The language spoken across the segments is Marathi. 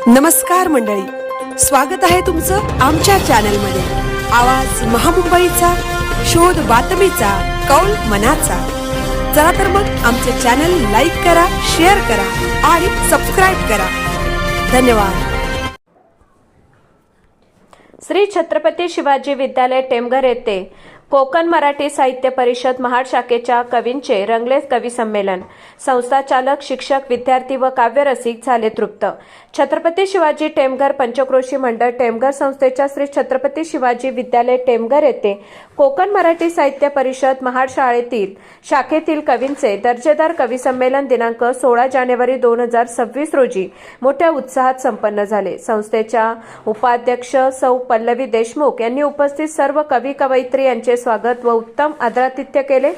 नमस्कार मंडळी, स्वागत आहे तुमचं आमच्या चॅनलमध्ये। आवाज महामुंबईचा, शोध बातमीचा, कौल मनाचा। चला तर मग आमचे चॅनल लाईक करा, शेअर करा आणि सबस्क्राइब करा। धन्यवाद। श्री छत्रपती शिवाजी विद्यालय टेमघर येथे कोकण मराठी साहित्य परिषद महाड शाखेच्या कवींचे रंगले कवी संमेलन। संस्थाचालक, शिक्षक, विद्यार्थी व काव्यरसिक झाले तृप्त। छत्रपती शिवाजी टेमघर पंचक्रोशी मंडळ टेमघर संस्थेच्या श्री छत्रपती शिवाजी विद्यालय टेमघर येथे कोकण मराठी साहित्य परिषद महाड शाखेतील कवींचे दर्जेदार कवी संमेलन दिनांक 16 जानेवारी 2026 रोजी मोठ्या उत्साहात संपन्न झाले। संस्थेच्या उपाध्यक्ष सौ पल्लवी देशमुख यांनी उपस्थित सर्व कवी कवयित्री यांचे स्वागत व उत्तम आदरातिथ्य केले।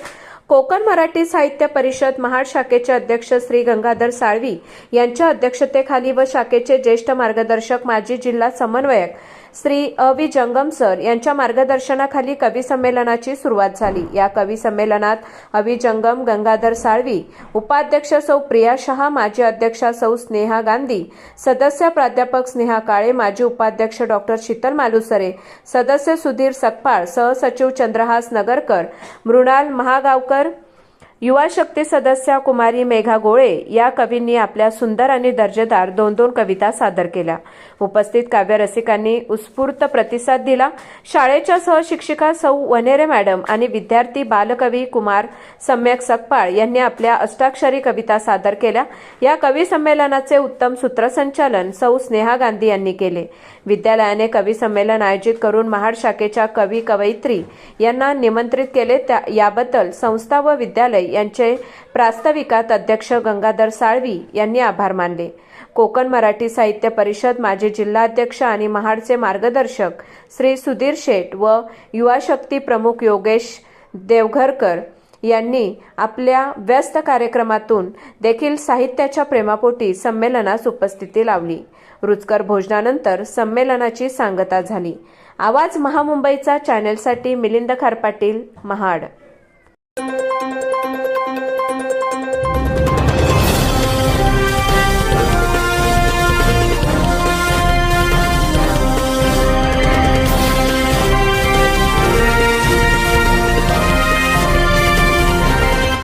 कोकण मराठी साहित्य परिषद महाड शाखेचे अध्यक्ष श्री गंगाधर साळवी यांच्या अध्यक्षतेखाली व शाखेचे ज्येष्ठ मार्गदर्शक माजी जिल्हा समन्वयक श्री अ.व्ही. जंगम सर यांच्या मार्गदर्शनाखाली कवी संमेलनाची सुरुवात झाली। या कवी संमेलनात अ.व्ही. जंगम, गंगाधर साळवी, उपाध्यक्ष सौ प्रिया शहा, माजी अध्यक्षा सौ स्नेहा गांधी, सदस्य प्राध्यापक स्नेहा काळे, माजी उपाध्यक्ष डॉक्टर शीतल मालुसरे, सदस्य सुधीर सकपाळ, सहसचिव चंद्रहास नगरकर, मृणाल महागावकर, युवा शक्ती सदस्या कुमारी मेघा गोळे या कवींनी आपल्या सुंदर आणि दर्जेदार 2-2 कविता सादर केल्या। उपस्थित काव्यरसिकांनी उत्स्फूर्त प्रतिसाद दिला। शाळेच्या सहशिक्षिका सौ वनेरे मॅडम आणि विद्यार्थी बालकवी कुमार सम्यक सकपाळ यांनी आपल्या अष्टाक्षरी कविता सादर केल्या। या कवी संमेलनाचे उत्तम सूत्रसंचालन सौ स्नेहा गांधी यांनी केले। विद्यालयाने कवी संमेलन आयोजित करून महाड शाखेच्या कवी कवयित्री यांना निमंत्रित केले, याबद्दल संस्था व विद्यालय यांचे प्रास्ताविकात अध्यक्ष गंगाधर साळवी यांनी आभार मानले। कोकण मराठी साहित्य परिषद माजी जिल्हाध्यक्ष आणि महाडचे मार्गदर्शक श्री सुधीर शेठ व युवा शक्ती प्रमुख योगेश देवघरकर यांनी आपल्या व्यस्त कार्यक्रमातून देखील साहित्याच्या प्रेमापोटी संमेलनास उपस्थिती लावली। रुचकर भोजनानंतर संमेलनाची सांगता झाली। आवाज महामुंबईचा चॅनेलसाठी मिलिंद खारपाटील, महाड।